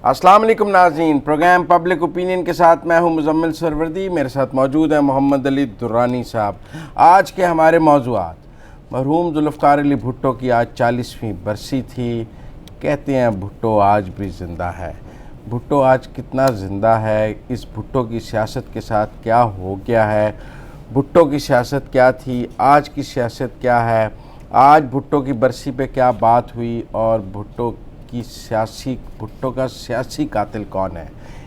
السلام علیکم ناظرین، پروگرام پبلک اوپینین کے ساتھ میں ہوں مزمل سروردی، میرے ساتھ موجود ہیں محمد علی درانی صاحب۔ آج کے ہمارے موضوعات: مرحوم ذوالفقار علی بھٹو کی آج 40ویں برسی تھی۔ کہتے ہیں بھٹو آج بھی زندہ ہے۔ بھٹو آج کتنا زندہ ہے، اس بھٹو کی سیاست کے ساتھ کیا ہو گیا ہے، بھٹو کی سیاست کیا تھی، آج کی سیاست کیا ہے، آج بھٹو کی برسی پہ کیا بات ہوئی، اور بھٹو کا سیاسی قاتل کون ہے۔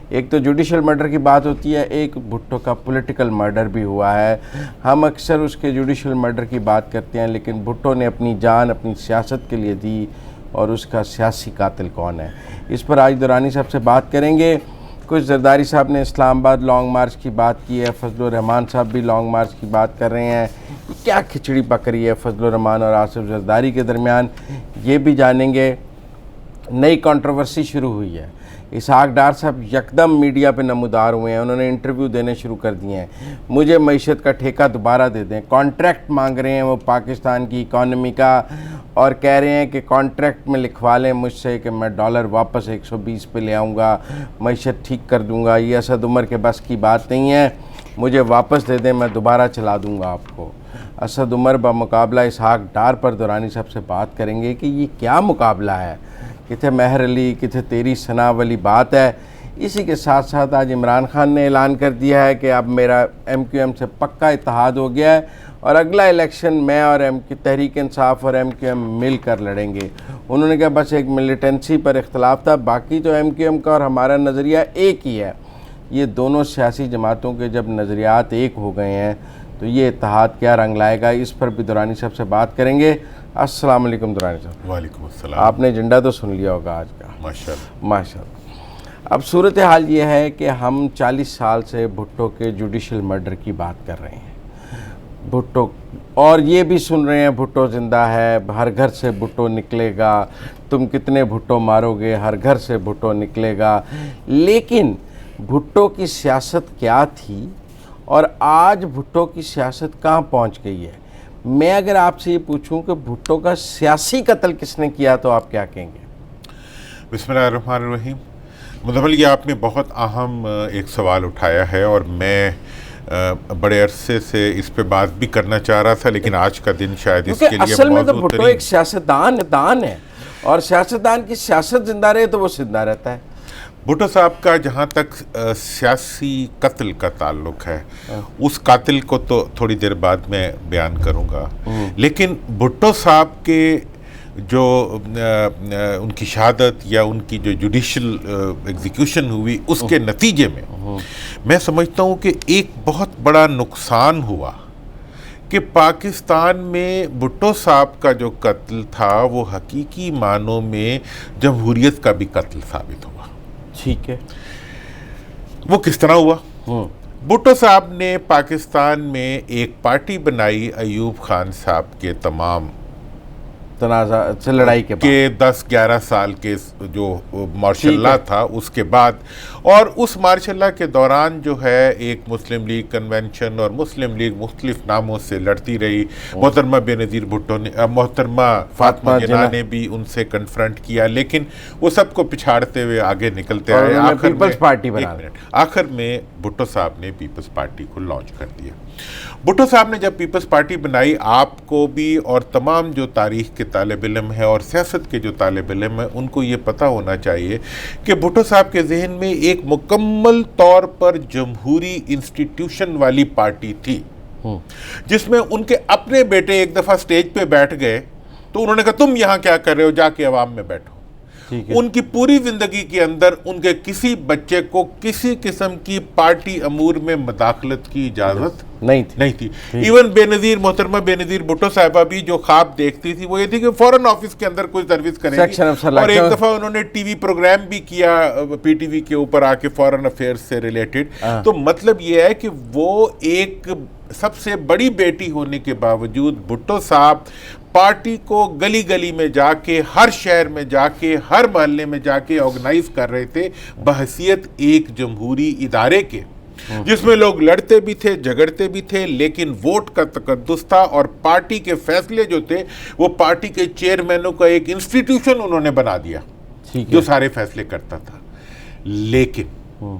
ایک تو جوڈیشل مرڈر کی بات ہوتی ہے، ایک بھٹو کا پولیٹیکل مرڈر بھی ہوا ہے۔ ہم اکثر اس کے جوڈیشل مرڈر کی بات کرتے ہیں، لیکن بھٹو نے اپنی جان اپنی سیاست کے لیے دی، اور اس کا سیاسی قاتل کون ہے، اس پر آج درانی صاحب سے بات کریں گے۔ کچھ زرداری صاحب نے اسلام آباد لانگ مارچ کی بات کی ہے، فضل الرحمان صاحب بھی لانگ مارچ کی بات کر رہے ہیں۔ کیا کھچڑی پک رہی ہے فضل الرحمان اور آصف زرداری کے درمیان، یہ بھی جانیں گے۔ نئی کنٹروورسی شروع ہوئی ہے، اسحاق ڈار صاحب یکدم میڈیا پہ نمودار ہوئے ہیں، انہوں نے انٹرویو دینے شروع کر دیے ہیں۔ مجھے معیشت کا ٹھیکہ دوبارہ دے دیں، کانٹریکٹ مانگ رہے ہیں وہ پاکستان کی اکانومی کا، اور کہہ رہے ہیں کہ کانٹریکٹ میں لکھوا لیں مجھ سے کہ میں ڈالر واپس 120 پہ لے آؤں گا، معیشت ٹھیک کر دوں گا۔ یہ اسد عمر کے بس کی بات نہیں ہے، مجھے واپس دے دیں، میں دوبارہ چلا دوں گا آپ کو۔ اسد عمر بمقابلہ اسحاق ڈار پر درانی صاحب سے بات کریں گے کہ یہ کیا مقابلہ ہے، کتھے مہر علی کتھے تیری ثنا والی بات ہے۔ اسی کے ساتھ ساتھ آج عمران خان نے اعلان کر دیا ہے کہ اب میرا MQM سے پکا اتحاد ہو گیا ہے، اور اگلا الیکشن میں اور تحریک انصاف اور MQM مل کر لڑیں گے۔ انہوں نے کہا بس ایک ملیٹنسی پر اختلاف تھا، باقی تو MQM کا اور ہمارا نظریہ ایک ہی ہے۔ یہ دونوں سیاسی جماعتوں کے جب نظریات ایک ہو گئے ہیں تو یہ اتحاد کیا رنگ لائے گا، اس پر بھی درانی صاحب سے بات کریں گے۔ السلام علیکم درانی صاحب۔ وعلیکم السلام۔ آپ نے ایجنڈا تو سن لیا ہوگا آج کا، ماشاءاللہ۔ ماشاءاللہ۔ اب صورتحال یہ ہے کہ ہم 40 سال سے بھٹو کے جوڈیشل مرڈر کی بات کر رہے ہیں، بھٹو، اور یہ بھی سن رہے ہیں بھٹو زندہ ہے، ہر گھر سے بھٹو نکلے گا، تم کتنے بھٹو مارو گے، ہر گھر سے بھٹو نکلے گا۔ لیکن بھٹو کی سیاست کیا تھی اور آج بھٹو کی سیاست کہاں پہنچ گئی ہے؟ میں اگر آپ سے یہ پوچھوں کہ بھٹو کا سیاسی قتل کس نے کیا تو آپ کیا کہیں گے؟ بسم اللہ الرحمن الرحیم۔ مزمل، یہ آپ نے بہت اہم ایک سوال اٹھایا ہے، اور میں بڑے عرصے سے اس پہ بات بھی کرنا چاہ رہا تھا، لیکن آج کا دن شاید اس کے لیے اصل میں تو موضوع بھٹو ایک سیاستدان ہے، اور سیاستدان کی سیاست زندہ رہے تو وہ زندہ رہتا ہے۔ بھٹو صاحب کا جہاں تک سیاسی قتل کا تعلق ہے، اس قاتل کو تو تھوڑی دیر بعد میں بیان کروں گا، لیکن بھٹو صاحب کے جو ان کی شہادت یا ان کی جو جوڈیشل ایگزیکیوشن ہوئی، اس کے نتیجے میں سمجھتا ہوں کہ ایک بہت بڑا نقصان ہوا کہ پاکستان میں بھٹو صاحب کا جو قتل تھا وہ حقیقی معنوں میں جمہوریت کا بھی قتل ثابت ہوا۔ ٹھیک ہے، وہ کس طرح ہوا؟ بھٹو صاحب نے پاکستان میں ایک پارٹی بنائی ایوب خان صاحب کے تمام تنازع سے لڑائی کے بعد، کہ 10-11 سال کے جو مارشل لا تھا اس کے بعد، اور اس مارشل لا کے دوران جو ہے ایک مسلم لیگ کنونشن اور مسلم لیگ مختلف ناموں سے لڑتی رہی۔ محترمہ بے نظیر بھٹو نے، محترمہ فاطمہ جناح نے بھی ان سے کنفرنٹ کیا، لیکن وہ سب کو پچھاڑتے ہوئے آگے نکلتے آئے۔ آخر میں بھٹو صاحب نے پیپلز پارٹی کو لانچ کر دیا۔ بھٹو صاحب نے جب پیپلز پارٹی بنائی، آپ کو بھی اور تمام جو تاریخ کے طالب علم ہیں اور سیاست کے جو طالب علم ہیں ان کو یہ پتہ ہونا چاہیے کہ بھٹو صاحب کے ذہن میں ایک مکمل طور پر جمہوری انسٹیٹیوشن والی پارٹی تھی، جس میں ان کے اپنے بیٹے ایک دفعہ سٹیج پہ بیٹھ گئے تو انہوں نے کہا تم یہاں کیا کر رہے ہو، جا کے عوام میں بیٹھو۔ ان کی پوری زندگی کے اندر ان کے کسی بچے کو کسی قسم کی پارٹی امور میں مداخلت کی اجازت نہیں تھی۔ ایون بے نظیر، محترمہ بے نظیر بھٹو صاحبہ بھی جو خواب دیکھتی تھی وہ یہ تھی کہ فورن آفس کے اندر کوئی سروس کریں گی، اور ایک دفعہ انہوں نے ٹی وی پروگرام بھی کیا PTV کے اوپر آ کے فورن افیئرز سے ریلیٹڈ۔ تو مطلب یہ ہے کہ وہ ایک سب سے بڑی بیٹی ہونے کے باوجود بھٹو صاحب پارٹی کو گلی گلی میں جا کے، ہر شہر میں جا کے، ہر محلے میں جا کے آرگنائز کر رہے تھے بحیثیت ایک جمہوری ادارے کے، جس میں لوگ لڑتے بھی تھے، جھگڑتے بھی تھے، لیکن ووٹ کا تقدس تھا، اور پارٹی کے فیصلے جو تھے وہ پارٹی کے چیئرمینوں کا ایک انسٹیٹیوشن انہوں نے بنا دیا جو سارے فیصلے کرتا تھا۔ لیکن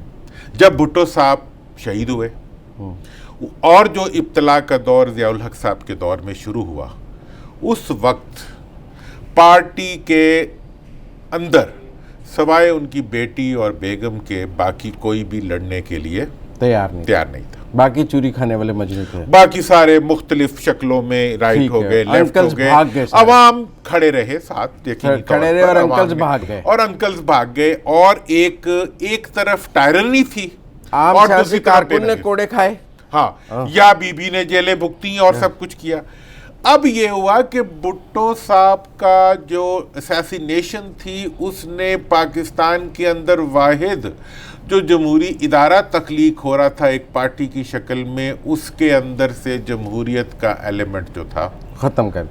جب بھٹو صاحب شہید ہوئے اور جو ابتلا کا دور ضیاء الحق صاحب کے دور میں شروع ہوا، اس وقت پارٹی کے اندر سوائے ان کی بیٹی اور بیگم کے باقی کوئی بھی لڑنے کے لیے تیار نہیں تھا۔ باقی چوری کھانے والے مجنون تھے، باقی سارے مختلف شکلوں میں رائٹ ہو گئے، لیفٹ ہو گئے، عوام کھڑے رہے ساتھ، کھڑے رہے اور انکلز بھاگ گئے، اور انکلز بھاگ گئے، اور ایک طرف ٹائرنی تھی عام اور سیاسی دوسری طرف کارکن نے کوڑے کھائے، ہاں، یا بی بی نے جیلیں بھگتی اور سب کچھ کیا۔ اب یہ ہوا کہ بھٹو صاحب کا جو اسیسینیشن تھی، اس نے پاکستان کے اندر واحد جو جمہوری ادارہ تخلیق ہو رہا تھا ایک پارٹی کی شکل میں، اس کے اندر سے جمہوریت کا ایلیمنٹ جو تھا ختم کر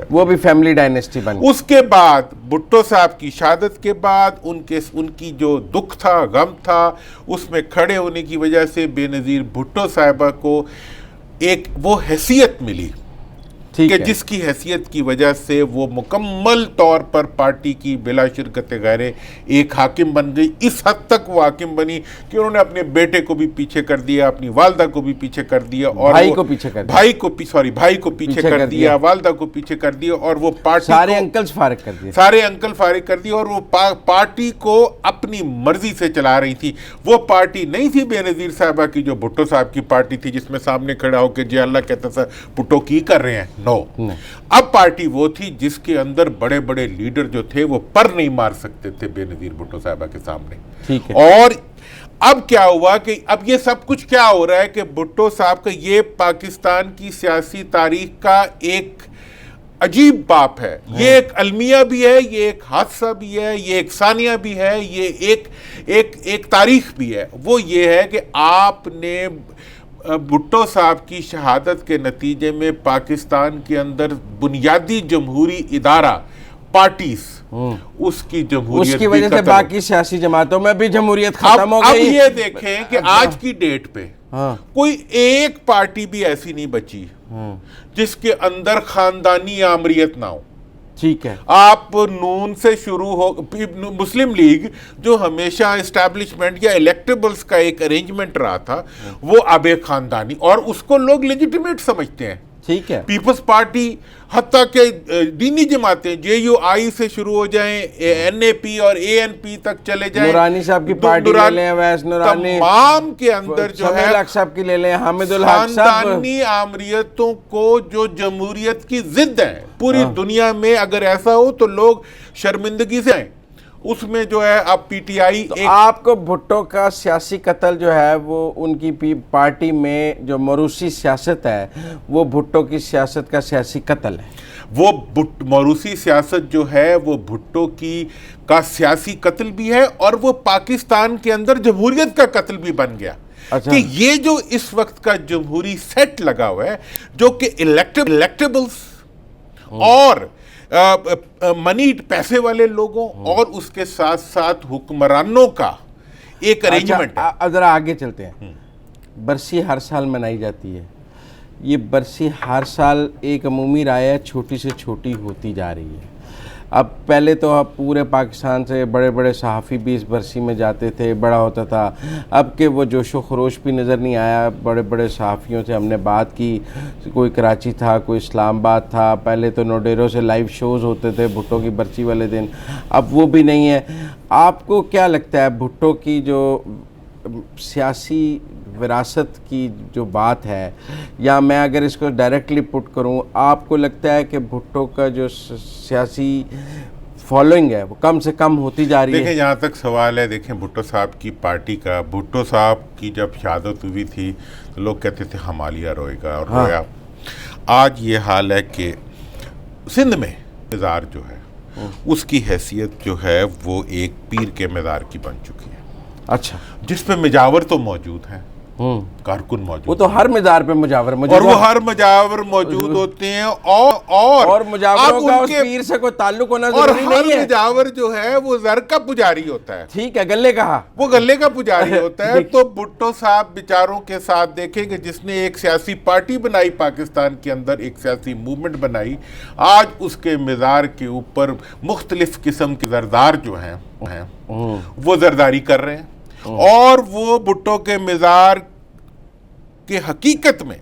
وہ بھی فیملی ڈائنیسٹی بن۔ اس کے بعد بھٹو صاحب کی شہادت کے بعد ان کی جو دکھ تھا، غم تھا، اس میں کھڑے ہونے کی وجہ سے بے نظیر بھٹو صاحبہ کو ایک وہ حیثیت ملی کہ جس کی حیثیت کی وجہ سے وہ مکمل طور پر پارٹی کی بلا شرکت غیر ایک حاکم بن گئی۔ اس حد تک وہ حاکم بنی کہ انہوں نے اپنے بیٹے کو بھی پیچھے کر دیا، اپنی والدہ کو بھی پیچھے کر دیا، اور بھائی کو پیچھے کر دیا، والدہ کو پیچھے کر دیا، اور وہ پارٹی سارے انکل فارغ کر دیے، اور وہ پارٹی کو اپنی مرضی سے چلا رہی تھی۔ وہ پارٹی نہیں تھی بے نظیر صاحبہ کی جو بھٹو صاحب کی پارٹی تھی، جس میں سامنے کھڑا ہو کے جی اللہ کہتا تھا بھٹو کی کر رہے ہیں، اب پارٹی وہ تھی جس کے اندر بڑے بڑے لیڈر جو تھے وہ پر نہیں مار سکتے تھے بے نظیر بھٹو صاحبہ کے سامنے۔ اور اب کیا ہوا کہ اب یہ سب کچھ کیا ہو رہا ہے کہ بھٹو صاحب کا یہ پاکستان کی سیاسی تاریخ کا ایک عجیب باپ ہے، یہ ایک المیہ بھی ہے، یہ ایک حادثہ بھی ہے، یہ ایک ثانیہ بھی ہے، یہ ایک تاریخ بھی ہے۔ وہ یہ ہے کہ آپ نے بھٹو صاحب کی شہادت کے نتیجے میں پاکستان کے اندر بنیادی جمہوری ادارہ پارٹیز، اس کی جمہوریت کی وجہ سے باقی سیاسی جماعتوں میں بھی جمہوریت ختم ہو گئی۔ اب یہ دیکھیں کہ آج کی ڈیٹ پہ کوئی ایک پارٹی بھی ایسی نہیں بچی جس کے اندر خاندانی آمریت نہ ہو۔ ٹھیک ہے، آپ نون سے شروع ہو، مسلم لیگ جو ہمیشہ اسٹیبلشمنٹ یا الیکٹیبلز کا ایک ارینجمنٹ رہا تھا، وہ اب ایک خاندانی، اور اس کو لوگ لیجیٹیمیٹ سمجھتے ہیں۔ ٹھیک ہے، پیپلز پارٹی، حتیٰ کہ دینی جماعتیں جے یو آئی سے شروع ہو جائیں، این اے پی اور اے این پی تک چلے جائیں، نورانی صاحب کی پارٹی لے لیں، ویس نورانی، تمام کے اندر جو ہے الحق صاحب کی لے لیں، حامد الحق صاحب، خاندانی آمریتوں کو جو جمہوریت کی ضد ہیں پوری دنیا میں، اگر ایسا ہو تو لوگ شرمندگی سے آئیں۔ اس میں جو ہے اب پی ٹی آئی، آپ کو بھٹو کا سیاسی قتل جو ہے وہ ان کی پارٹی میں جو موروثی سیاست ہے وہ بھٹو کی سیاست کا سیاسی قتل ہے۔ وہ موروثی سیاست جو ہے وہ بھٹو کا سیاسی قتل بھی ہے، اور وہ پاکستان کے اندر جمہوریت کا قتل بھی بن گیا۔ کہ یہ جو اس وقت کا جمہوری سیٹ لگا ہوا ہے، جو کہ الیکٹیبلز اور منی پیسے والے لوگوں اور اس کے ساتھ ساتھ حکمرانوں کا ایک ارینجمنٹ ہے۔ اب ذرا آگے چلتے ہیں۔ برسی ہر سال منائی جاتی ہے، یہ برسی ہر سال ایک عمومی رائے چھوٹی سے چھوٹی ہوتی جا رہی ہے۔ اب پہلے تو اب پورے پاکستان سے بڑے بڑے صحافی بھی اس برسی میں جاتے تھے، بڑا ہوتا تھا، اب کہ وہ جوش و خروش بھی نظر نہیں آیا۔ بڑے بڑے صحافیوں سے ہم نے بات کی، کوئی کراچی تھا، کوئی اسلام آباد تھا، پہلے تو نوڈیرو سے لائیو شوز ہوتے تھے بھٹو کی برسی والے دن، اب وہ بھی نہیں ہے۔ آپ کو کیا لگتا ہے بھٹو کی جو سیاسی وراثت کی جو بات ہے، یا میں اگر اس کو ڈائریکٹلی پٹ کروں، آپ کو لگتا ہے کہ بھٹو کا جو سیاسی فالوئنگ ہے وہ کم سے کم ہوتی جا رہی ہے؟ دیکھیں جہاں تک سوال ہے، دیکھیں بھٹو صاحب کی پارٹی کا، بھٹو صاحب کی جب شہادت ہوئی تھی تو لوگ کہتے تھے ہمالیہ روئے گا، اور رویا۔ آج یہ حال ہے کہ سندھ میں مزار جو ہے اس کی حیثیت جو ہے وہ ایک پیر کے مزار کی بن چکی ہے۔ اچھا، جس پہ مجاور تو موجود ہیں، کارکن موجود، وہ تو ہر مزار پہ مجاور اور وہ ہر مجاور موجود ہوتے ہیں، اور مجاوروں کا اس پیر سے کوئی تعلق ہونا ضروری نہیں ہے، اور ہر مجاور جو ہے وہ زر کا پجاری ہوتا ہے، ٹھیک ہے، گلے کہا، وہ گلے کا پجاری ہوتا ہے۔ تو بھٹو صاحب بیچاروں کے ساتھ دیکھیں کہ جس نے ایک سیاسی پارٹی بنائی پاکستان کے اندر، ایک سیاسی موومنٹ بنائی، آج اس کے مزار کے اوپر مختلف قسم کے زردار جو ہیں وہ زرداری کر رہے ہیں، اور وہ بھٹو کے مزار کہ حقیقت میں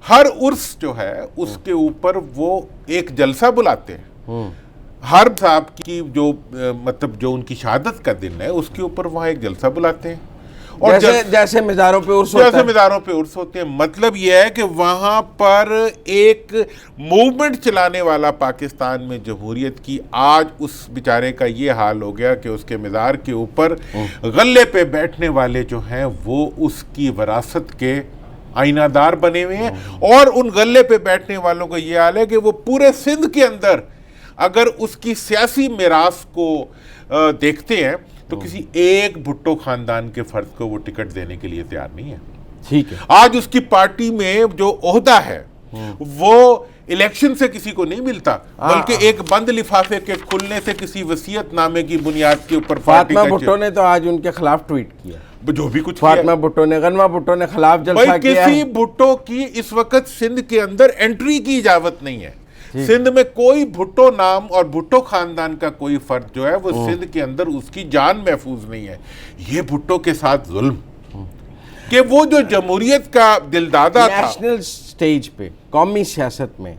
ہر عرس جو ہے اس کے اوپر وہ ایک جلسہ بلاتے ہیں، ہر صاحب کی جو مطلب جو ان کی شہادت کا دن ہے اس کے اوپر وہاں ایک جلسہ بلاتے ہیں، اور جیسے مزاروں پہ عرس ہوتا ہے، جیسے مزاروں پہ عرس ہوتے ہیں۔ مطلب یہ ہے کہ وہاں پر ایک موومنٹ چلانے والا پاکستان میں جمہوریت کی، آج اس بیچارے کا یہ حال ہو گیا کہ اس کے مزار کے اوپر غلے پہ بیٹھنے والے جو ہیں وہ اس کی وراثت کے آئینہ دار بنے ہوئے ہیں، اور ان غلے پہ بیٹھنے والوں کا یہ حال ہے کہ وہ پورے سندھ کے اندر اگر اس کی سیاسی میراث کو دیکھتے ہیں تو کسی ایک بھٹو خاندان کے فرد کو وہ ٹکٹ دینے کے لیے تیار نہیں ہے۔ ٹھیک ہے، آج اس کی پارٹی میں جو عہدہ ہے وہ الیکشن سے کسی کو نہیں ملتا، بلکہ ایک بند لفافے کے کھلنے سے کسی وصیت نامے کی بنیاد کے اوپر فاطمہ بھٹو نے تو آج ان کے خلاف ٹویٹ کیا، جو بھی کچھ فاطمہ بھٹو نے، غنمہ بھٹو نے خلاف جلسہ کیا۔ کسی بھٹو کی اس وقت سندھ کے اندر انٹری کی اجازت نہیں ہے، سندھ میں کوئی بھٹو نام اور بھٹو خاندان کا کوئی فرد جو ہے وہ سندھ کے اندر اس کی جان محفوظ نہیں ہے۔ یہ بھٹو کے ساتھ ظلم کہ وہ جو جمہوریت کا دلدادہ تھا، نیشنل سٹیج پہ قومی سیاست میں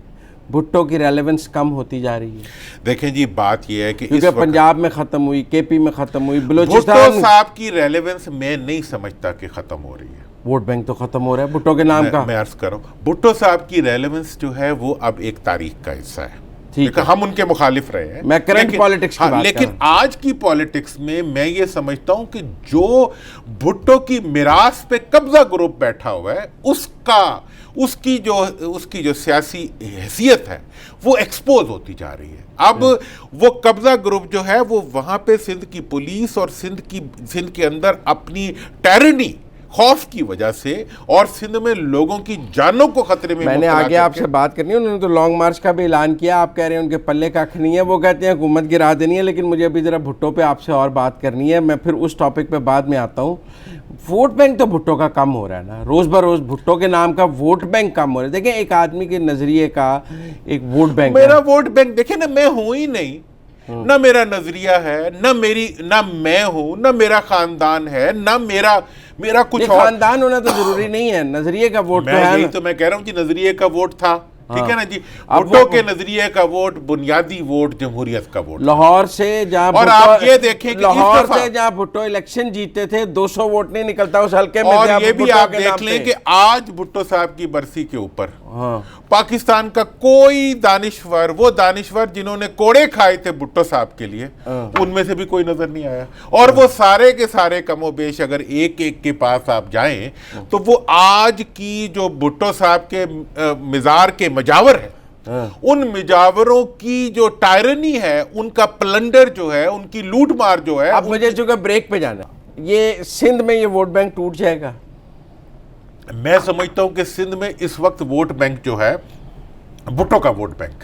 بھٹو کی ریلیونس کم ہوتی جا رہی ہے۔ دیکھیں جی بات یہ ہے کہ کیونکہ پنجاب میں ختم ہوئی، کے پی میں ختم ہوئی، بھٹو بلوچستان، صاحب کی ریلیونس میں نہیں سمجھتا کہ ختم ہو رہی ہے۔ ووٹ بینک تو ختم ہو رہا ہے بھٹو کے نام کا۔ میں عرض کروں، بھٹو صاحب کی ریلیونس جو ہے وہ اب ایک تاریخ کا حصہ ہے، ٹھیک ہے، ہم ان کے مخالف رہے ہیں، میں کرنٹ پالیٹکس کی بات کر رہا ہوں، لیکن آج کی پالیٹکس میں یہ سمجھتا ہوں کہ جو بھٹو کی میراث پہ قبضہ گروپ بیٹھا ہوا ہے اس کی جو سیاسی حیثیت ہے وہ ایکسپوز ہوتی جا رہی ہے۔ اب وہ قبضہ گروپ جو ہے وہ وہاں پہ سندھ کی پولیس اور سندھ کے اندر اپنی ٹائرنی، خوف کی وجہ سے، اور سندھ میں لوگوں کی جانوں کو خطرے میں نے آگے آپ سے بات کرنی ہے۔ انہوں نے تو لانگ مارچ کا بھی اعلان کیا، آپ کہہ رہے ہیں ان کے پلے کھ نہیں ہے، وہ کہتے ہیں حکومت گرا دینی ہے، لیکن مجھے ابھی ذرا بھٹو پہ آپ سے اور بات کرنی ہے، میں پھر اس ٹاپک پہ بعد میں آتا ہوں۔ ووٹ بینک تو بھٹو کا کم ہو رہا ہے نا، روز بروز بھٹو کے نام کا ووٹ بینک کم ہو رہا ہے۔ دیکھیں ایک آدمی کے نظریے کا ایک ووٹ بینک، میرا ووٹ بینک دیکھیں نا، میں ہوں ہی نہیں، نہ میرا نظریہ ہے، نہ میں ہوں، نہ میرا خاندان ہے، نہ میرا کچھ اور۔ خاندان ہونا تو ضروری نہیں ہے، نظریے کا ووٹ تو ہے یہی تو میں کہہ رہا ہوں کہ نظریے کا ووٹ تھا، ٹھیک ہے نا جی۔ بھٹو کے نظریے کا ووٹ بنیادی ووٹ جمہوریت کا ووٹ، لاہور سے جہاں اور آپ یہ دیکھیں کہ لاہور سے جہاں بھٹو الیکشن جیتے تھے 200 ووٹ نہیں نکلتا اس حلقے میں، اور یہ بھی آپ دیکھ لیں کہ آج بھٹو صاحب کی برسی کے اوپر پاکستان کا کوئی دانشور، وہ دانشور جنہوں نے کوڑے کھائے تھے بھٹو صاحب کے لیے، ان میں سے بھی کوئی نظر نہیں آیا، اور وہ سارے کے سارے کم و بیش اگر ایک کے پاس آپ جائیں تو وہ آج کی جو بھٹو صاحب کے مزار کے مجاور ہیں، ان مجاوروں کی جو ٹائرنی ہے، ان کا پلنڈر جو ہے، ان کی لوٹ مار جو ہے۔ اب مجھے چونکہ بریک پہ جانا ہے، یہ سندھ میں یہ ووٹ بینک ٹوٹ جائے گا؟ میں سمجھتا ہوں کہ سندھ میں اس وقت ووٹ بینک جو ہے، بھٹو کا ووٹ بینک،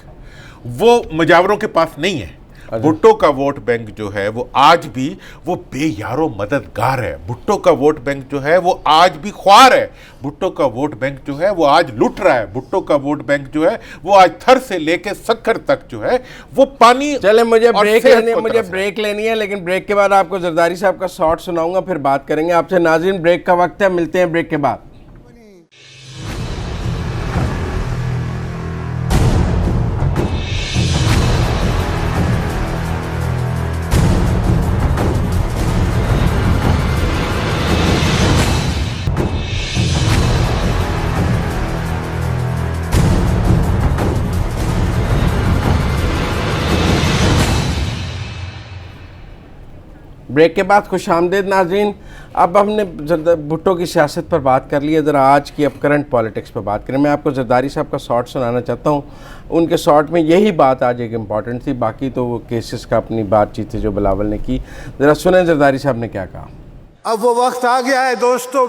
وہ مجاوروں کے پاس نہیں ہے۔ بھٹو کا ووٹ بینک جو ہے وہ آج بھی وہ بے یار و مددگار ہے۔ بھٹو کا ووٹ بینک جو ہے وہ آج بھی خوار ہے۔ بھٹو کا ووٹ بینک جو ہے وہ آج لٹ رہا ہے۔ بھٹو کا ووٹ بینک جو ہے وہ آج تھر سے لے کے سکھر تک جو ہے وہ پانی۔ چلے مجھے بریک لینی ہے، لیکن بریک کے بعد آپ کو زرداری صاحب کا شارٹ سناؤں گا، پھر بات کریں گے آپ سے۔ ناظرین بریک کا وقت ہے، ملتے ہیں بریک کے بعد۔ بریک کے بعد خوش آمدید ناظرین۔ اب ہم نے بھٹو کی سیاست پر بات کر لی ہے، ذرا آج کی اب کرنٹ پالیٹکس پر بات کریں۔ میں آپ کو زرداری صاحب کا شارٹ سنانا چاہتا ہوں، ان کے شارٹ میں یہی بات آج ایک امپورٹنٹ تھی، باقی تو وہ کیسز کا اپنی بات چیت تھی جو بلاول نے کی۔ ذرا سنیں زرداری صاحب نے کیا کہا۔ اب وہ وقت آ گیا ہے دوستو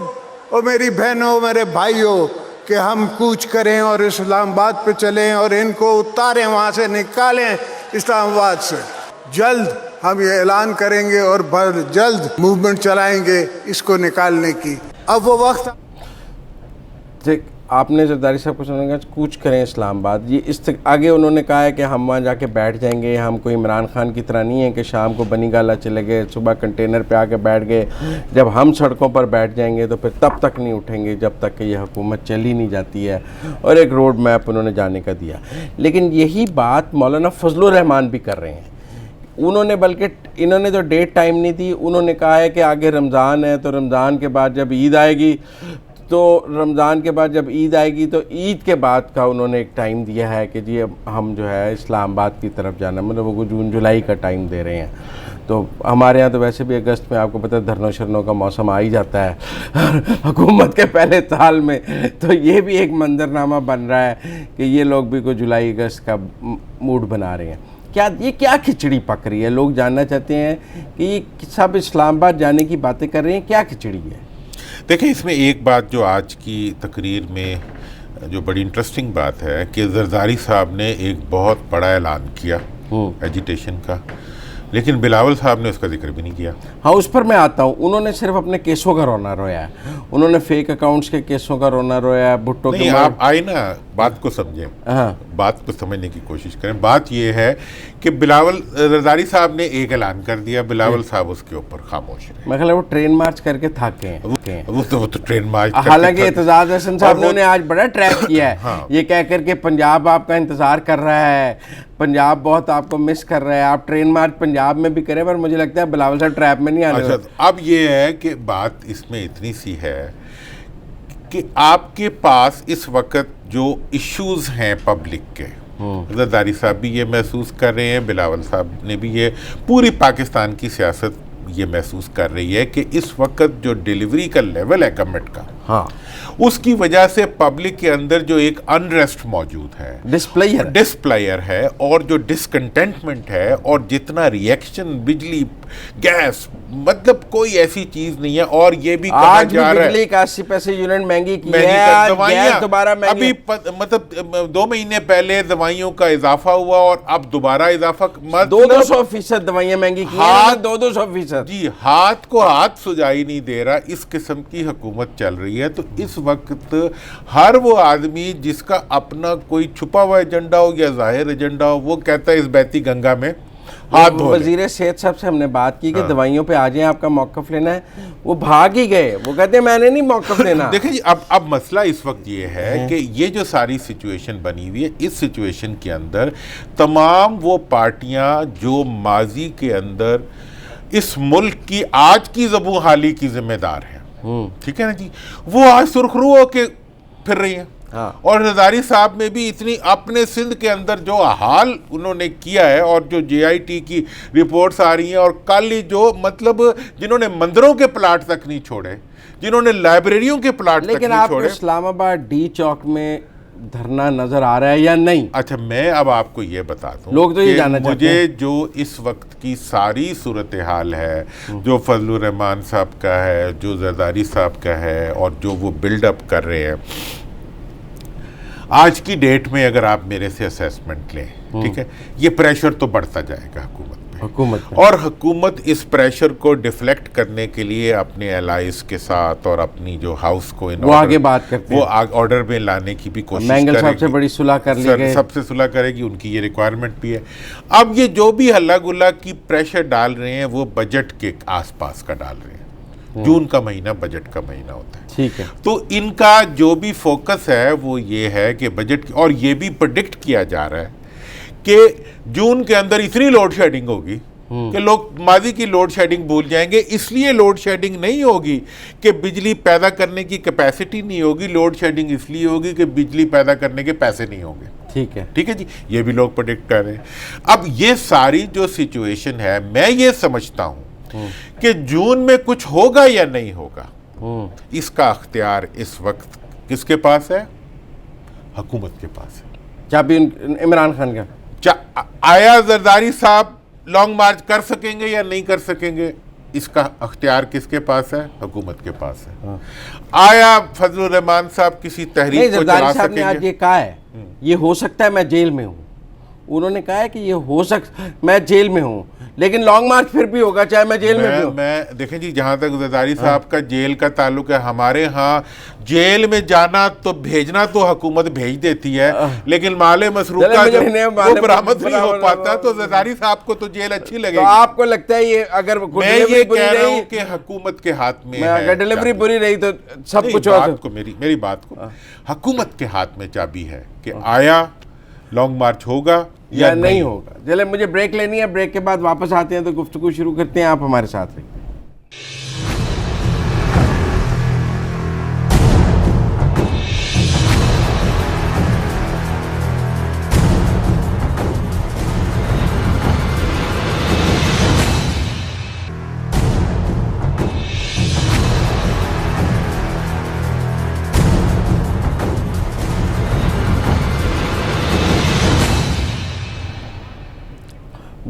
اور میری بہنوں میرے بھائیوں کہ ہم کوچ کریں اور اسلام آباد پہ چلیں اور ان کو اتاریں، وہاں سے نکالیں اسلام آباد سے. جلد ہم یہ اعلان کریں گے اور جلد موومنٹ چلائیں گے اس کو نکالنے کی. اب وہ وقت آپ نے زرداری صاحب کو سنا گا کوچ کریں اسلام آباد، یہ آگے انہوں نے کہا ہے کہ ہم وہاں جا کے بیٹھ جائیں گے. ہم کوئی عمران خان کی طرح نہیں ہے کہ شام کو بنی گالا چلے گئے، صبح کنٹینر پہ آ کے بیٹھ گئے، جب ہم سڑکوں پر بیٹھ جائیں گے تو پھر تب تک نہیں اٹھیں گے جب تک کہ یہ حکومت چلی نہیں جاتی ہے. اور ایک روڈ میپ انہوں نے جانے کا دیا. لیکن یہی بات مولانا فضل الرحمان بھی کر رہے ہیں. انہوں نے بلکہ انہوں نے تو ڈیٹ ٹائم نہیں دی، انہوں نے کہا ہے کہ آگے رمضان ہے تو رمضان کے بعد جب عید آئے گی تو رمضان کے بعد جب عید آئے گی تو عید کے بعد کا انہوں نے ایک ٹائم دیا ہے کہ جی اب ہم جو ہے اسلام آباد کی طرف جانا، مطلب وہ جون جولائی کا ٹائم دے رہے ہیں. تو ہمارے ہاں تو ویسے بھی اگست میں آپ کو پتہ ہے دھرنوں شرنوں کا موسم آ ہی جاتا ہے حکومت کے پہلے سال میں. تو یہ بھی ایک منظرنامہ بن رہا ہے کہ یہ لوگ بھی کوئی جولائی اگست کا موڈ بنا رہے ہیں. یہ کیا کھچڑی پک رہی ہے؟ لوگ جاننا چاہتے ہیں کہ یہ سب اسلام آباد جانے کی باتیں کر رہے ہیں، کیا کھچڑی ہے؟ دیکھیں اس میں ایک بات جو آج کی تقریر میں جو بڑی انٹرسٹنگ بات ہے کہ زرداری صاحب نے ایک بہت بڑا اعلان کیا ایجیٹیشن کا، لیکن بلاول صاحب نے اس کا ذکر بھی نہیں کیا. ہاں اس پر میں آتا ہوں. انہوں نے صرف اپنے کیسوں کا رونا رویا ہے، انہوں نے فیک اکاؤنٹس کے کیسوں کا رونا رویا ہے. بھٹو کے آپ آئے نا بات کو سمجھیں، بات کو سمجھنے کی کوشش کریں. بات یہ ہے کہ بلاول زرداری صاحب نے ایک اعلان کر دیا، بلاول صاحب اس کے اوپر خاموش رہے. میں خیال ہے وہ ٹرین مارچ کر کے تھاکے ہیں. وہ تو ٹرین مارچ، حالانکہ اعتزاز احسن صاحب نے آج بڑا ٹریک کیا ہے یہ کہہ کر کے پنجاب آپ کا انتظار کر رہا ہے، پنجاب بہت آپ کو مس کر رہا ہے. آپ ٹرین مارچ پنجاب میں بھی کریں، پر مجھے لگتا ہے بلاول صاحب ٹریپ میں نہیں آنے والا. اب یہ ہے کہ بات اس میں اتنی سی ہے کہ آپ کے پاس اس وقت جو ایشوز ہیں پبلک کے، زرداری صاحب بھی یہ محسوس کر رہے ہیں، بلاول صاحب نے بھی یہ، پوری پاکستان کی سیاست یہ محسوس کر رہی ہے کہ اس وقت جو ڈیلیوری کا لیول ہے گورنمنٹ کا، اس کی وجہ سے پبلک کے اندر جو ایک انریسٹ موجود ہے، ڈسپلائر ہے اور جو ڈسکنٹینٹمنٹ ہے اور جتنا ریئیکشن بجلی گیس، مطلب کوئی ایسی چیز نہیں ہے. اور یہ بھی کہا جا رہا ہے بجلی کا 80 پیسے یونٹ مہنگی کی ہے، دوائیاں دوبارہ ابھی مطلب 2 مہینے پہلے دوائیوں کا اضافہ ہوا اور اب دوبارہ اضافہ، 200% دوائیاں مہنگی کی ہیں، 200%. جی ہاتھ کو ہاتھ سجائی نہیں دے رہا، اس قسم کی حکومت چل رہی ہے. تو اس وقت ہر وہ آدمی جس کا اپنا کوئی چھپا ہوا ایجنڈا ہو یا ظاہر ایجنڈا ہو، وہ کہتا ہے اس بیتی گنگا میں ہاتھ دھو لیں. وزیر صحت صاحب سے ہم نے بات کی کہ دوائیوں پہ آ جائیں، آپ کا موقف لینا ہے، وہ بھاگ ہی گئے، وہ کہتے ہیں میں نے نہیں موقف لینا. دیکھیں جی اب مسئلہ اس وقت یہ ہے کہ یہ جو ساری سچویشن بنی ہوئی ہے، اس سچویشن کے اندر تمام وہ پارٹیاں جو ماضی کے اندر اس ملک کی آج کی زبوں حالی کی ذمہ دار ہیں، ٹھیک ہے نا جی، وہ آج سرخرو ہو کے پھر رہی ہیں. اور زرداری صاحب میں بھی اتنی اپنے سندھ کے اندر جو حال انہوں نے کیا ہے، اور جو جے آئی ٹی کی رپورٹس آ رہی ہیں، اور کل ہی جو مطلب جنہوں نے مندروں کے پلاٹ تک نہیں چھوڑے، جنہوں نے لائبریریوں کے پلاٹ تک نہیں چھوڑے. لیکن آپ کو اسلام آباد ڈی چوک میں دھرنا نظر آ رہا ہے یا نہیں؟ اچھا میں اب آپ کو یہ بتا دوں، لوگ تو یہ جاننا چاہتے ہیں. مجھے جو اس وقت کی ساری صورتحال ہے، جو فضل الرحمان صاحب کا ہے، جو زرداری صاحب کا ہے، اور جو وہ بلڈ اپ کر رہے ہیں، آج کی ڈیٹ میں اگر آپ میرے سے اسیسمنٹ لیں، ٹھیک ہے، یہ پریشر تو بڑھتا جائے گا حکومت پہ. اور حکومت اس پریشر کو ڈیفلیکٹ کرنے کے لیے اپنے الائز کے ساتھ اور اپنی جو ہاؤس کو وہ آگے بات کرتے ہیں، وہ آرڈر میں لانے کی بھی کوشش کرے گی. مینگل صاحب سے بڑی صلح کر لی گئی، سب سے صلح کرے گی، ان کی یہ ریکوائرمنٹ بھی ہے. اب یہ جو بھی ہلا گلا کی پریشر ڈال رہے ہیں وہ بجٹ کے آس پاس کا ڈال رہے ہیں. جون کا مہینہ بجٹ کا مہینہ ہوتا ہے، ٹھیک ہے. تو ان کا جو بھی فوکس ہے وہ یہ ہے کہ بجٹ، اور یہ بھی پریڈکٹ کیا جا رہا ہے کہ جون کے اندر اتنی لوڈ شیڈنگ ہوگی کہ لوگ ماضی کی لوڈ شیڈنگ بھول جائیں گے. اس لیے لوڈ شیڈنگ نہیں ہوگی کہ بجلی پیدا کرنے کی کیپیسٹی نہیں ہوگی، لوڈ شیڈنگ اس لیے ہوگی کہ بجلی پیدا کرنے کے پیسے نہیں ہوں گے. ٹھیک ہے جی، یہ بھی لوگ پریڈکٹ کر رہے ہیں. اب یہ ساری جو سچویشن ہے، میں یہ سمجھتا ہوں کہ جون میں کچھ ہوگا یا نہیں ہوگا، اس کا اختیار اس وقت کس کے پاس ہے؟ حکومت کے پاس ہے. چاہے عمران خان کا، آیا زرداری صاحب لانگ مارچ کر سکیں گے یا نہیں کر سکیں گے، اس کا اختیار کس کے پاس ہے؟ حکومت کے پاس ہے۔ آیا فضل الرحمان صاحب کسی تحریک کو چلا صاحب نے آج سکیں گے؟ یہ کہا ہے، یہ ہو سکتا ہے میں جیل میں ہوں، انہوں نے کہا ہے کہ یہ ہو سکتا میں جیل میں ہوں، لیکن لانگ مارچ پھر بھی ہوگا چاہے میں جیل میں بھی ہوں۔ میں دیکھیں جی، جہاں تک زرداری صاحب کا جیل کا تعلق ہے، ہمارے ہاں جیل میں جانا تو بھیجنا تو حکومت بھیج دیتی ہے، لیکن مال مسروقہ جو وہ برآمد نہیں ہو پاتا تو زرداری صاحب کو تو جیل اچھی لگے تو گی۔ آپ کو لگتا ہے یہ اگر میں یہ کہہ رہا ہوں کہ حکومت کے ہاتھ میں ہے، اگر ڈیلیوری بری رہی تو سب نہیں، کچھ بات کو میری بات کو حکومت کے ہاتھ میں چابی ہے کہ آیا لانگ مارچ ہوگا یا نہیں ہوگا۔ چلے مجھے بریک لینی ہے، بریک کے بعد واپس آتے ہیں تو گفتگو شروع کرتے ہیں، آپ ہمارے ساتھ رہیں۔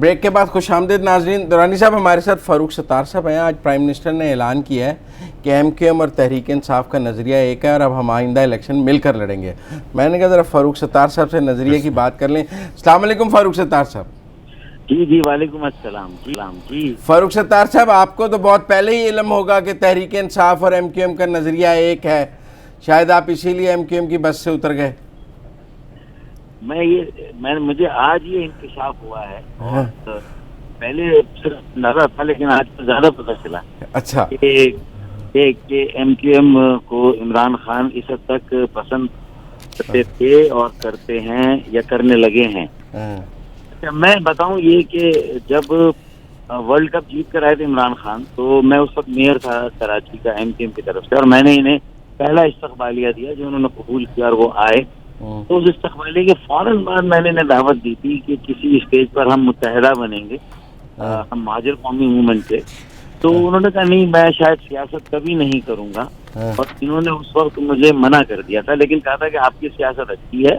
بریک کے بعد خوش آمدید ناظرین۔ درانی صاحب ہمارے ساتھ فاروق ستار صاحب ہیں۔ آج پرائم منسٹر نے اعلان کیا ہے کہ ایم کیو ایم اور تحریک انصاف کا نظریہ ایک ہے اور اب ہم آئندہ الیکشن مل کر لڑیں گے۔ میں نے کہا ذرا فاروق ستار صاحب سے نظریے کی بات کر لیں۔ السلام علیکم فاروق ستار صاحب۔ جی وعلیکم السلام۔ جی فاروق ستار صاحب، آپ کو تو بہت پہلے ہی علم ہوگا کہ تحریک انصاف اور ایم کیو ایم کا نظریہ ایک ہے، شاید آپ اسی لیے ایم کیو ایم کی بس سے اتر گئے۔ مجھے آج یہ انکشاف ہوا ہے، پہلے صرف نظر تھا لیکن آج تو زیادہ پتہ چلا اچھا کہ ایم کیو ایم کو عمران خان اس حد تک پسند کرتے تھے اور کرتے ہیں یا کرنے لگے ہیں۔ میں بتاؤں یہ کہ جب ورلڈ کپ جیت کر آئے تھے عمران خان تو میں اس وقت میئر تھا کراچی کا ایم کیو ایم کی طرف سے، اور میں نے انہیں پہلا استقبالیہ دیا جو انہوں نے قبول کیا اور وہ آئے۔ تو اس استقبالیہ کے فوراً بعد میں نے انہیں دعوت دی تھی کہ کسی اسٹیج پر ہم متحدہ بنیں گے، ہم مہاجر قومی موومنٹ سے۔ تو انہوں نے کہا نہیں، میں شاید سیاست کبھی نہیں کروں گا، اور انہوں نے اس وقت مجھے منع کر دیا تھا، لیکن کہا تھا کہ آپ کی سیاست اچھی ہے،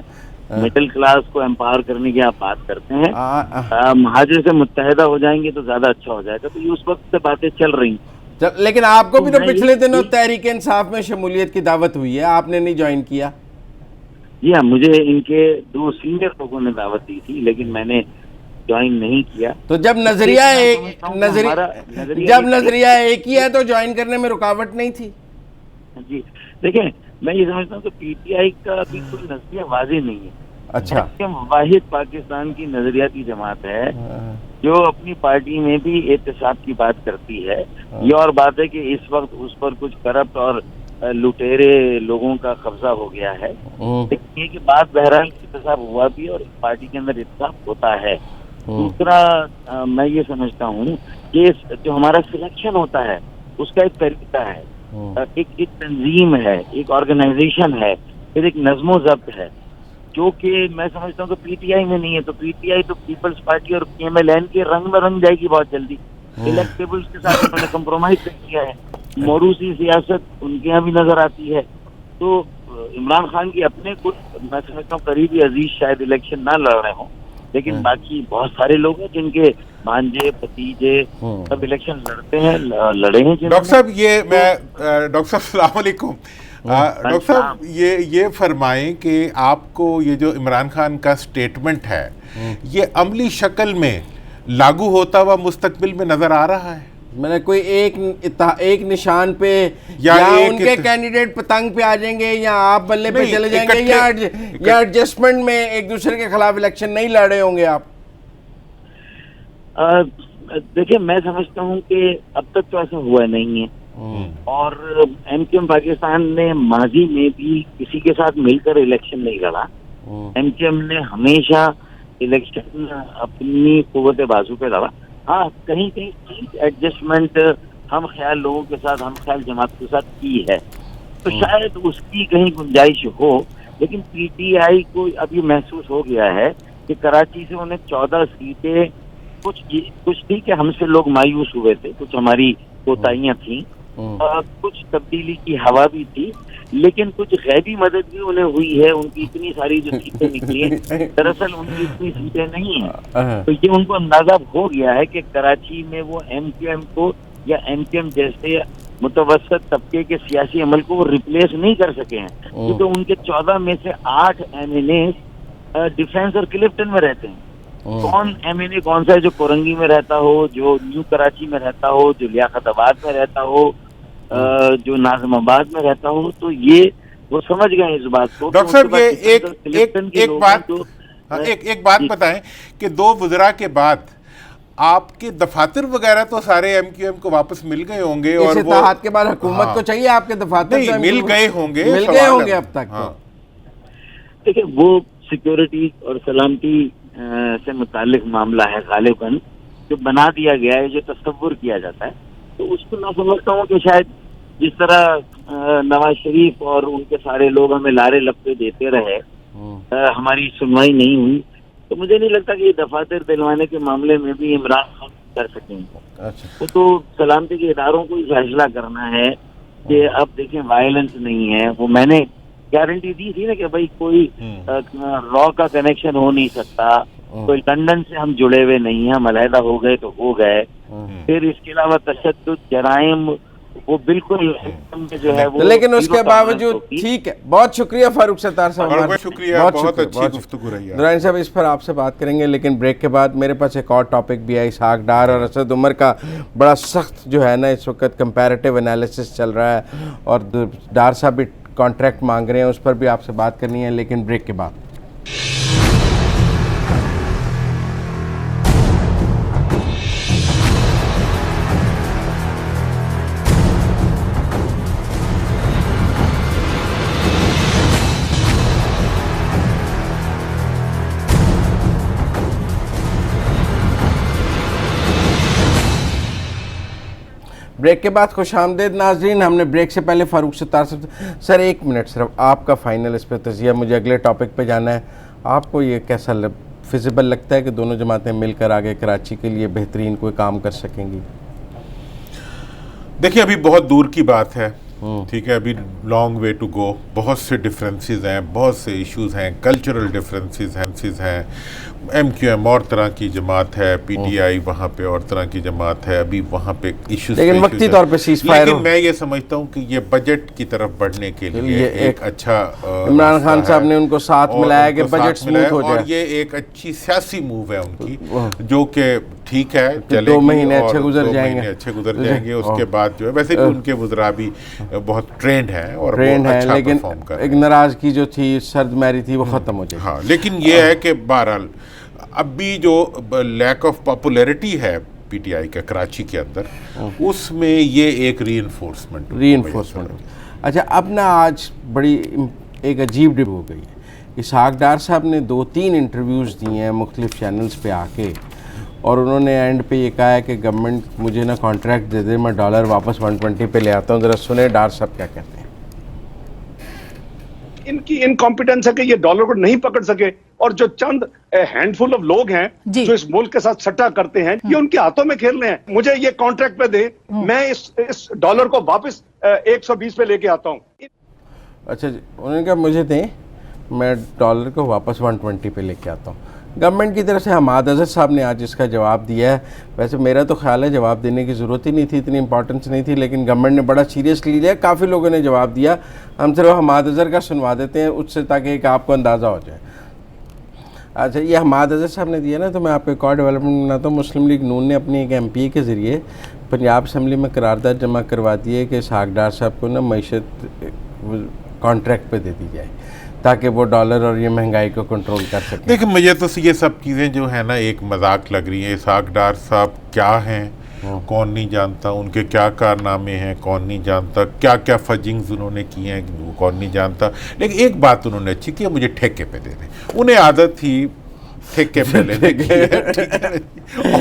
مڈل کلاس کو امپاور کرنے کی آپ بات کرتے ہیں، مہاجر سے متحدہ ہو جائیں گے تو زیادہ اچھا ہو جائے گا۔ تو یہ اس وقت سے باتیں چل رہی ہیں۔ لیکن آپ کو بھی تو پچھلے دنوں تحریک انصاف میں شمولیت کی دعوت ہوئی ہے، آپ نے نہیں جوائن کیا؟ جی ہاں، مجھے ان کے 2 سینئر لوگوں نے دعوت دی تھی لیکن میں نے جوائن نہیں کیا۔ تو جب نظریہ ایک ہی ہے تو جوائن کرنے میں رکاوٹ نہیں تھی؟ جی دیکھیں، میں یہ سمجھتا ہوں کہ پی ٹی آئی کا ابھی کوئی نظریہ واضح نہیں ہے۔ اچھا، واحد پاکستان کی نظریاتی جماعت ہے جو اپنی پارٹی میں بھی احتساب کی بات کرتی ہے۔ یہ اور بات ہے کہ اس وقت اس پر کچھ کرپٹ اور لٹیرے لوگوں کا قبضہ ہو گیا ہے، لیکن یہ کہ بات بہرحال احتساب ہوا بھی اور پارٹی کے اندر احتساب ہوتا ہے۔ دوسرا میں یہ سمجھتا ہوں کہ جو ہمارا سلیکشن ہوتا ہے اس کا ایک طریقہ ہے، ایک تنظیم ہے، ایک آرگنائزیشن ہے، پھر ایک نظم و ضبط ہے، جو کہ میں سمجھتا ہوں کہ پی ٹی آئی میں نہیں ہے۔ تو پی ٹی آئی تو پیپلز پارٹی اور پی ایم ایل این کے رنگ میں رنگ جائے گی بہت جلدی۔ الیکٹیبلز کے ساتھ انہوں نے کمپرومائز کر دیا ہے، موروثی سیاست ان کے یہاں بھی نظر آتی ہے۔ تو عمران خان کی اپنے کچھ میں سمجھتا ہوں قریبی عزیز شاید الیکشن نہ لڑ رہے ہوں، لیکن باقی بہت سارے لوگ ہیں جن کے بھانجے بھتیجے سب الیکشن لڑتے ہیں، لڑے ہیں۔ ڈاکٹر صاحب ڈاکٹر صاحب السلام علیکم۔ ڈاکٹر صاحب یہ فرمائیں کہ آپ کو یہ جو عمران خان کا سٹیٹمنٹ ہے یہ عملی شکل میں لاگو ہوتا ہوا مستقبل میں نظر آ رہا ہے؟ میں نے کوئی ایک نشان پہ یا ان کے کینڈیڈیٹ پتنگ پہ آ جائیں گے یا آپ بلے پہ چلے جائیں گے یا ایڈجسٹمنٹ میں ایک دوسرے کے خلاف الیکشن نہیں لڑ رہے ہوں گے آپ؟ دیکھیں، میں سمجھتا ہوں کہ اب تک تو ایسا ہوا نہیں ہے، اور ایم کیو ایم پاکستان نے ماضی میں بھی کسی کے ساتھ مل کر الیکشن نہیں لڑا۔ ایم کیو ایم نے ہمیشہ الیکشن اپنی قوت بازو پہ لڑا۔ ہاں، کہیں ایڈجسٹمنٹ ہم خیال لوگوں کے ساتھ، ہم خیال جماعت کے ساتھ کی ہے، تو شاید اس کی کہیں گنجائش ہو، لیکن پی ٹی آئی کو اب یہ محسوس ہو گیا ہے کہ کراچی سے انہیں 14 سیٹیں کچھ تھی کہ ہم سے لوگ مایوس ہوئے تھے، کچھ ہماری کوتاہیاں تھیں، کچھ تبدیلی کی ہوا بھی تھی، لیکن کچھ غیبی مدد بھی انہیں ہوئی ہے۔ ان کی اتنی ساری جو سیٹیں نکلی ہیں دراصل ان کی اتنی سیٹیں نہیں ہیں، تو یہ ان کو اندازہ ہو گیا ہے کہ کراچی میں وہ ایم کیو ایم کو یا ایم کیو ایم جیسے متوسط طبقے کے سیاسی عمل کو وہ ریپلیس نہیں کر سکے ہیں, کیونکہ ان کے 14 میں سے 8 ایم این اے ڈیفینس اور کلفٹن میں رہتے ہیں. کون ایم این اے کون سا ہے جو کورنگی میں رہتا ہو, جو نیو کراچی میں رہتا ہو, جو لیاقت آباد میں رہتا ہو, جو ناظم آباد میں رہتا ہو؟ تو یہ وہ سمجھ گئے اس بات کو. ڈاکٹر صاحب یہ ایک بات بتائیں کہ 2 وزراء کے بعد آپ کے دفاتر وغیرہ تو سارے ایم کیو ایم کو واپس مل گئے ہوں گے, اور اس اتحاد کے بعد حکومت کو چاہیے آپ کے دفاتر نہیں مل گئے ہوں گے, مل گئے ہوں گے اب تک. دیکھیں وہ سیکیورٹی اور سلامتی سے متعلق معاملہ ہے غالباً جو بنا دیا گیا ہے, جو تصور کیا جاتا ہے. تو اس کو میں سمجھتا ہوں کہ شاید جس طرح نواز شریف اور ان کے سارے لوگ ہمیں لارے لپے دیتے رہے, ہماری سنوائی نہیں ہوئی, تو مجھے نہیں لگتا کہ یہ دفاتر دلوانے کے معاملے میں بھی عمران خان کر سکیں گے. تو سلامتی کے اداروں کو ہی فیصلہ کرنا ہے کہ اب دیکھیں وائلنس نہیں ہے. وہ میں نے گارنٹی دی تھی نا کہ بھائی کوئی را کا کنیکشن ہو نہیں سکتا, کوئی لندن سے ہم جڑے ہوئے نہیں ہیں, ہم علیحدہ ہو گئے تو ہو گئے. پھر اس کے علاوہ تشدد, جرائم, وہ بالکل جو ہے وہ, لیکن اس کے باوجود ٹھیک ہے. بہت شکریہ فاروق ستار صاحب, بہت شکریہ, بہت اچھی گفتگو رہی ہے. درانی صاحب اس پر آپ سے بات کریں گے, لیکن بریک کے بعد میرے پاس ایک اور ٹاپک بھی ہے. اسحاق ڈار اور اسد عمر کا بڑا سخت جو ہے نا اس وقت کمپیریٹیو انالیسس چل رہا ہے, اور ڈار صاحب بھی کانٹریکٹ مانگ رہے ہیں, اس پر بھی آپ سے بات کرنی ہے, لیکن بریک کے بعد. بریک کے بعد خوش آمدید ناظرین. ہم نے بریک سے پہلے فاروق ستار سر 1 منٹ صرف آپ کا فائنل اس پہ تجزیہ, مجھے اگلے ٹاپک پہ جانا ہے. آپ کو یہ کیسا فیزیبل لگتا ہے کہ دونوں جماعتیں مل کر آگے کراچی کے لیے بہترین کوئی کام کر سکیں گی؟ دیکھیں ابھی بہت دور کی بات ہے, ٹھیک ہے, ابھی لانگ وے ٹو گو. بہت سے ڈفرینسز ہیں, بہت سے ایشوز ہیں, کلچرل ڈفرینسز ہیں. ایم کیو ایم اور طرح کی جماعت ہے, پی ٹی آئی وہاں پہ اور طرح کی جماعت ہے, ابھی وہاں پہ ایشوز, لیکن وقتی طور پہ سیز فائر. لیکن میں یہ سمجھتا ہوں کہ یہ بجٹ کی طرف بڑھنے کے لیے ایک اچھا, عمران خان صاحب نے ان کو ساتھ ملایا کہ بجٹ سموتھ ہو جائے, اور یہ ایک اچھی سیاسی موو ہے ان کی, جو کہ ٹھیک ہے, چلے 2 مہینے اچھے گزر جائیں گے. اس کے بعد جو ہے ویسے بھی ان کے وزراء بھی بہت ٹرینڈ ہیں اور لیکن ایک ناراضگی جو تھی سرد میری تھی وہ ختم ہو جائے. ہاں, لیکن یہ ہے کہ بہرحال اب بھی جو لیک آف پاپولیرٹی ہے پی ٹی آئی کا کراچی کے اندر, اس میں یہ ایک ری انفورسمنٹ. اچھا, اب نا آج بڑی ایک عجیب ڈب ہو گئی ہے. اسحاق ڈار صاحب نے 2-3 انٹرویوز دیے ہیں مختلف چینلز پہ آ کے, اور انہوں نے اینڈ پہ یہ کہا ہے کہ گورنمنٹ مجھے نا کانٹریکٹ دے دے, میں ڈالر واپس 120 پہ لے آتا ہوں. ذرا سنیں ڈار صاحب کیا کہتے ہیں. ان کی انکمپیٹنس ہے کہ یہ ڈالر کو نہیں پکڑ سکے, اور جو چند ہینڈ فل آف لوگ ہیں جو اس ملک کے ساتھ سٹا کرتے ہیں, یہ ان کے ہاتھوں میں کھیل رہے ہیں. مجھے یہ کانٹریکٹ پہ دے, میں اس ڈالر کو واپس 120 پہ لے کے آتا ہوں. اچھا جی, انہوں نے کہا مجھے دیں, میں ڈالر کو واپس 120 پہ لے کے آتا ہوں. گورنمنٹ کی طرف سے حماد اظہر صاحب نے آج اس کا جواب دیا ہے. ویسے میرا تو خیال ہے جواب دینے کی ضرورت ہی نہیں تھی, اتنی امپورٹنس نہیں تھی, لیکن گورنمنٹ نے بڑا سیریسلی لیا. کافی لوگوں نے جواب دیا. ہم صرف حماد اظہر کا سنوا دیتے ہیں اس سے, تاکہ ایک آپ کو اندازہ ہو جائے. اچھا, یہ حماد اظہر صاحب نے دیا نا, تو میں آپ کو ایک اور ڈیولپمنٹ بناتا ہوں. مسلم لیگ نون نے اپنی ایک ایم پی اے کے ذریعے پنجاب اسمبلی میں قرارداد جمع کروا دی ہے کہ اسحاق ڈار صاحب کو نا معیشت کانٹریکٹ پہ دے دی جائے, تاکہ وہ ڈالر اور یہ مہنگائی کو کنٹرول کر سکیں. دیکھیں مجھے تو یہ سب چیزیں جو ہیں نا ایک مذاق لگ رہی ہیں. اسحاق ڈار صاحب کیا ہیں کون نہیں جانتا, ان کے کیا کارنامے ہیں کون نہیں جانتا, کیا کیا فجنگز انہوں نے کی ہیں وہ کون نہیں جانتا. لیکن ایک بات انہوں نے اچھی کی, مجھے ٹھیکے پہ دے دیں. انہیں عادت تھی ٹھیکے پہ لینے کی.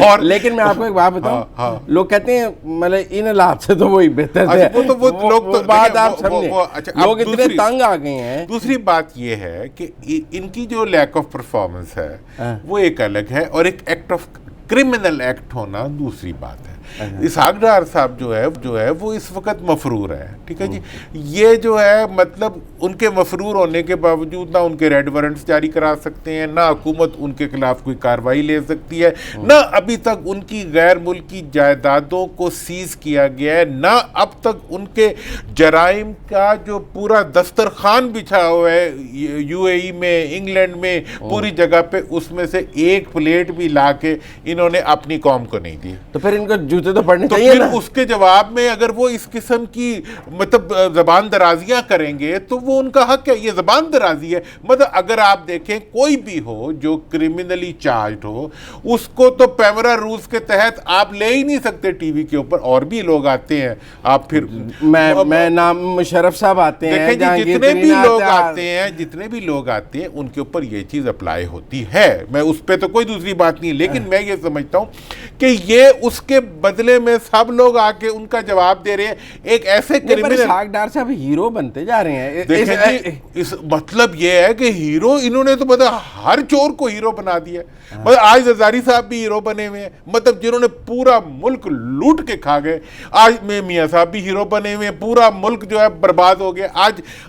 اور لیکن میں آپ کو ایک بات بتاؤں, لوگ کہتے ہیں مطلب ان حالات سے تو وہی بہتر ہے. وہ بات آپ سمجھیں, لوگ اتنے تنگ آ گئے ہیں. دوسری بات یہ ہے کہ ان کی جو لیک آف پرفارمنس ہے وہ ایک الگ ہے, اور ایک ایکٹ آف کرمنل ایکٹ ہونا دوسری بات ہے. اسحاق ڈار صاحب جو ہے وہ اس وقت مفرور ہے، ٹھیک ہے جی. یہ جو ہے مطلب ان کے مفرور ہونے کے باوجود نہ ان کے ریڈ وارنٹس جاری کرا سکتے ہیں، نہ حکومت ان کے خلاف کوئی کارروائی لے سکتی ہے، نہ ابھی تک ان کی غیر ملکی جائیدادوں کو سیز کیا گیا ہے، نہ اب تک ان کے جرائم کا جو پورا دسترخوان بچھا ہوا ہے یو اے ای میں، انگلینڈ میں، پوری جگہ پہ، اس میں سے ایک پلیٹ بھی لا کے انہوں نے اپنی قوم کو نہیں دی. تو پھر ان کو جوتے تو پڑنے تو چاہیے پھر نا. اس کے جواب میں اگر وہ اس قسم کی مطلب زبان درازیاں کریں گے تو وہ ان کا حق ہے. یہ زبان درازی ہے. مطلب اگر آپ دیکھیں کوئی بھی ہو جو کرمنلی چارجڈ ہو، اس کو تو پیمرا رولز کے تحت آپ لے ہی نہیں سکتے ٹی وی کے اوپر. اور بھی لوگ آتے ہیں، آپ پھر میں نام مشرف صاحب آتے ہیں، جتنے بھی لوگ آتے ہیں ان کے اوپر یہ چیز اپلائی ہوتی ہے. میں اس پہ تو کوئی دوسری بات نہیں، لیکن میں یہ سمجھتا ہوں کہ یہ اس کے بدلے میں سب لوگ آ کے ان کا جواب دے رہے ہیں. ایک ایسے کرمنل اسحاق ڈار صاحب ہیرو بنتے جا رہے ہیں. دیکھیں جی، اس مطلب یہ ہے کہ ہیرو انہوں نے تو مطلب ہر چور کو ہیرو بنا دیا. مطلب آج زرداری صاحب بھی ہیرو بنے ہوئے ہیں، مطلب جنہوں نے پورا ملک لوٹ کے کھا گئے. آج میں میاں صاحب بھی ہیرو بنے ہوئے ہیں، پورا ملک جو ہے برباد ہو گیا.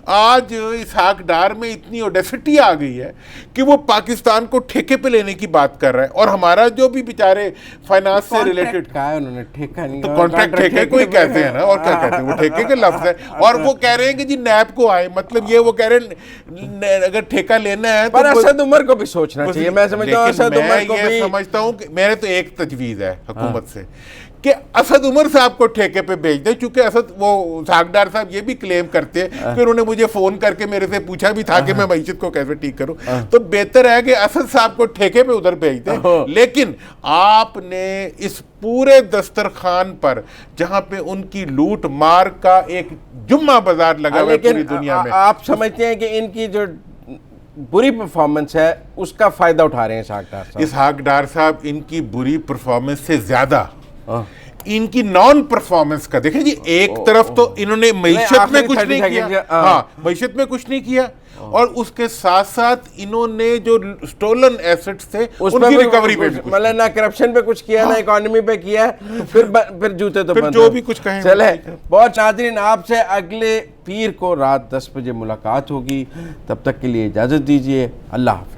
آج اسحاق ڈار میں اتنی اوڈیسٹی آ گئی ہے کہ وہ پاکستان کو ٹھیکے پہ لینے کی بات کر رہا ہے. اور ہمارا جو بھی بیچارے فائنانس سے ریلیٹڈ کہا ہے انہوں نے، ٹھیکہ نہیں، تو کانٹریکٹ ٹھیکے کو ہی کہتے ہیں نا، اور کیا کہتے ہیں، وہ ٹھیکے کے لفظ ہے. اور وہ کہہ رہے ہیں کہ جی نیب کو آئے، مطلب یہ وہ کہہ رہے ہیں اگر ٹھیکہ لینا ہے پر اسد عمر کو بھی سوچنا چاہیے. میں سمجھتا ہوں اسد عمر کو بھی، سمجھتا ہوں کہ میرے تو ایک تجویز ہے حکومت سے کہ اسد عمر صاحب کو ٹھیکے پہ بھیج دیں. چونکہ اسحاق ڈار صاحب یہ بھی کلیم کرتے ہیں کہ انہوں نے مجھے فون کر کے میرے سے پوچھا بھی تھا کہ میں معیشت کو کیسے ٹھیک کروں. تو بہتر ہے کہ اسد صاحب کو ٹھیکے پہ ادھر بھیج دیں. لیکن آپ نے اس پورے دسترخوان پر جہاں پہ ان کی لوٹ مار کا ایک جمعہ بازار لگا ہوا ہے پوری دنیا میں، آپ سمجھتے ہیں کہ ان کی جو بری پرفارمنس ہے اس کا فائدہ اٹھا رہے ہیں اسحاق ڈار صاحب؟ اسحاق ڈار صاحب ان کی بری پرفارمنس سے زیادہ ان کی نان پرفارمنس کا دیکھیں جی. ایک طرف تو انہوں نے معیشت میں کچھ نہیں کیا، ہاں معیشت میں کچھ نہیں کیا، اور اس کے ساتھ ساتھ انہوں نے جو سٹولن ایسٹس تھے ان کی ریکوری پہ مطلب نہ کرپشن پہ کچھ کیا، نہ اکانومی پہ کیا ہے. پھر جوتے تو بند، جو بھی کچھ کہیں. چلے بہت ناظرین، آپ سے اگلے پیر کو رات 10 بجے ملاقات ہوگی. تب تک کے لیے اجازت دیجیے. اللہ حافظ.